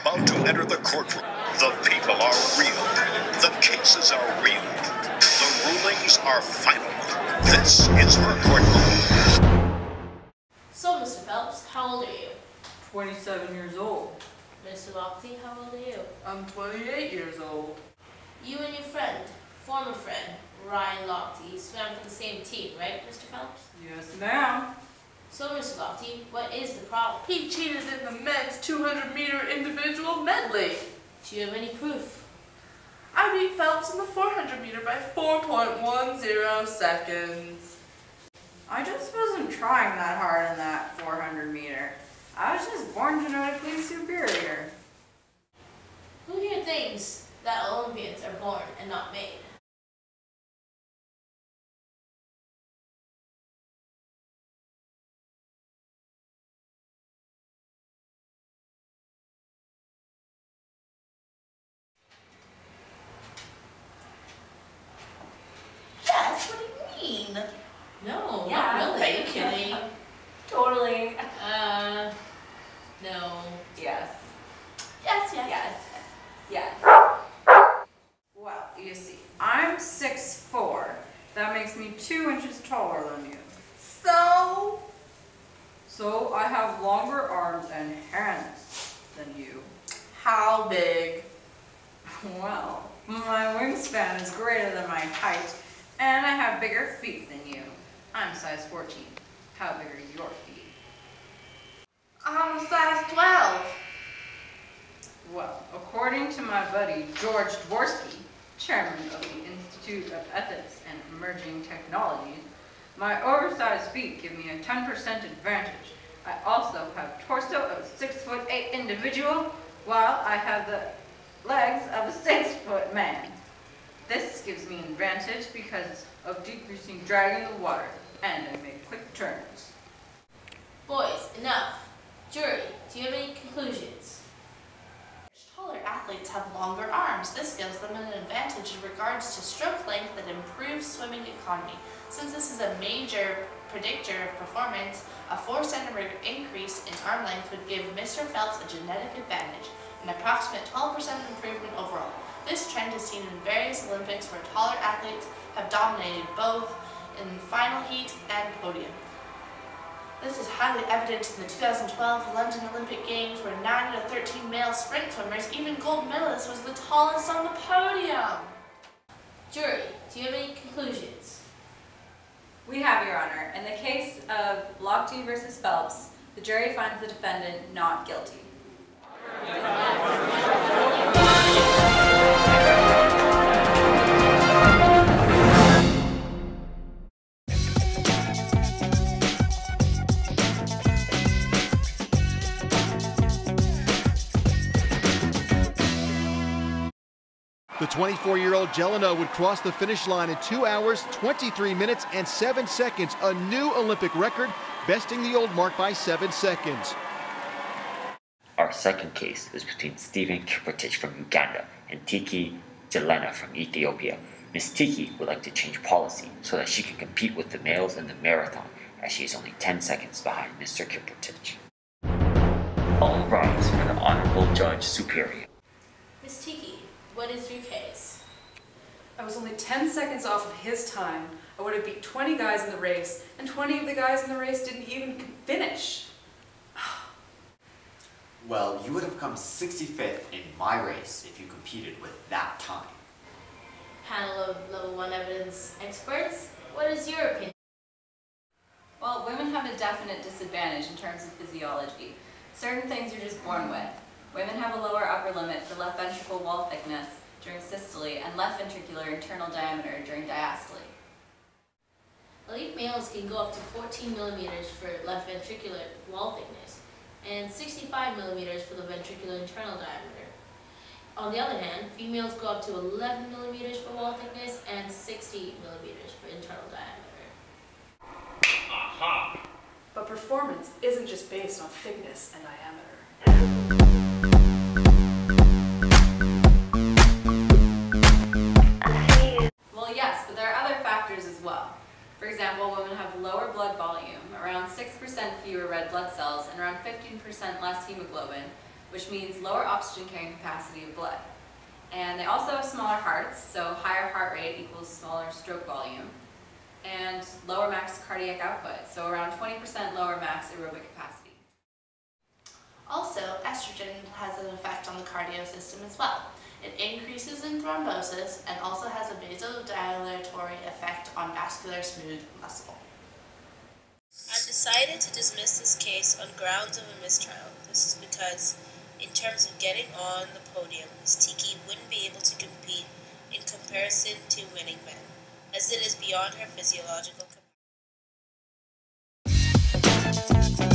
about to enter the courtroom. The people are real. The cases are real. The rulings are final. This is her courtroom. So, Mr. Phelps, how old are you? 27 years old. Mr. Lochte, how old are you? I'm 28 years old. You and your friend, former friend, Ryan Lochte, swam for the same team, right, Mr. Phelps? Yes, ma'am. So, Mr. Lochte, what is the problem? He cheated in the men's 200-meter individual medley. Do you have any proof? I beat Phelps in the 400-meter by 4.10 seconds. I just wasn't trying that hard in that 400-meter. I was just born genetically superior. Who here thinks that Olympians are born and not made? Yes, what do you mean? No, Yeah, not really. are you kidding? Totally. No. Yes. Yes, yes, Yes. Yes. Well, you see, I'm 6'4". That makes me 2 inches taller than you. So I have longer arms and hands than you. How big? Well, my wingspan is greater than my height, and I have bigger feet than you. I'm size 14. How big are your feet? I'm a size 12. Well, according to my buddy George Dvorsky, chairman of the Institute of Ethics and Emerging Technologies, my oversized feet give me a 10% advantage. I also have torso of a 6'8" individual, while I have the legs of a 6-foot man. This gives me an advantage because of decreasing drag in the water, and I make quick turns. Boys, enough. Jury, do you have any conclusions? Taller athletes have longer arms. This gives them an advantage in regards to stroke length and improves swimming economy. Since this is a major predictor of performance, a 4 centimeter increase in arm length would give Mr. Phelps a genetic advantage, an approximate 12% improvement overall. This trend is seen in various Olympics where taller athletes have dominated both in final heat and podium. This is highly evident in the 2012 London Olympic Games where 9 out of 13 male sprint swimmers, even gold medalists, was the tallest on the podium. Jury, do you have any conclusions? We have, Your Honor. In the case of Lochte versus Phelps, the jury finds the defendant not guilty. The 24-year-old Jelena would cross the finish line in 2 hours, 23 minutes, and 7 seconds, a new Olympic record, besting the old mark by 7 seconds. Our second case is between Stephen Kiprotich from Uganda and Tiki Jelena from Ethiopia. Ms. Tiki would like to change policy so that she can compete with the males in the marathon, as she is only 10 seconds behind Mr. Kiprotich. All rise for the Honorable Judge Superior. Miss Tiki, what is your case? I was only 10 seconds off of his time. I would have beat 20 guys in the race, and 20 of the guys in the race didn't even finish. Well, you would have come 65th in my race if you competed with that time. Panel of level 1 evidence experts, what is your opinion? Well, women have a definite disadvantage in terms of physiology. Certain things you're just born with. Women have a lower upper limit for left ventricle wall thickness during systole and left ventricular internal diameter during diastole. Elite males can go up to 14 millimeters for left ventricular wall thickness and 65 millimeters for the ventricular internal diameter. On the other hand, females go up to 11 millimeters for wall thickness and 60 millimeters for internal diameter. Aha! But performance isn't just based on thickness and diameter. Well, yes, but there are other factors as well. For example, women have lower blood volume, around 6% fewer red blood cells, and around 15% less hemoglobin, which means lower oxygen carrying capacity of blood. And they also have smaller hearts, so higher heart rate equals smaller stroke volume, and lower max cardiac output, so around 20% lower max aerobic capacity. Also, estrogen has an effect on the cardio system as well. It increases in thrombosis and also has a vasodilatory effect on vascular smooth muscle. I've decided to dismiss this case on grounds of a mistrial. This is because, in terms of getting on the podium, Ms. Tiki wouldn't be able to compete in comparison to winning men, as it is beyond her physiological capacity.